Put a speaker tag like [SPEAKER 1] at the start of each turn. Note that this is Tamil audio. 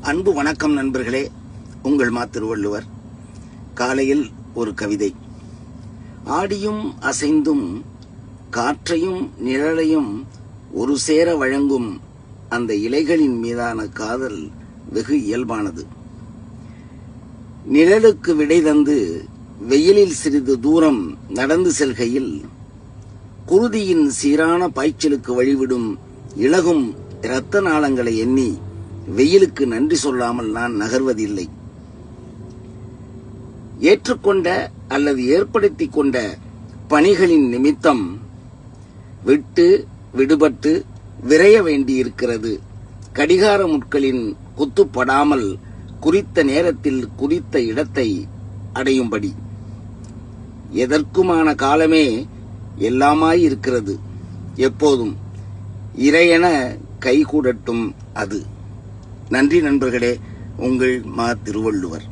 [SPEAKER 1] அன்பு வணக்கம் நண்பர்களே. உங்கள் மா திருவள்ளுவர். காலையில் ஒரு கவிதை. ஆடியும் அசைந்தும் காற்றையும் நிழலையும் ஒரு சேர வழங்கும் அந்த இலைகளின் மீதான காதல் வெகு இயல்பானது. நிழலுக்கு விடை தந்து வெயிலில் சிறிது தூரம் நடந்து செல்கையில் குருதியின் சீரான பாய்ச்சலுக்கு வழிவிடும் இளகும் இரத்த நாளங்களை எண்ணி வெயிலுக்கு நன்றி சொல்லாமல் நான் நகர்வதில்லை. ஏற்றுக்கொண்ட அல்லது ஏற்படுத்தி கொண்ட பணிகளின் நிமித்தம் விடுபட்டு விரைய வேண்டியிருக்கிறது. கடிகார முட்களின் குத்துப்படாமல் குறித்த நேரத்தில் குறித்த இடத்தை அடையும்படி. எதற்குமான காலமே எல்லாமாயிருக்கிறது. எப்போதும் இறையென கைகூடட்டும் அது. நன்றி நண்பர்களே. உங்கள் மா திருவள்ளுவர்.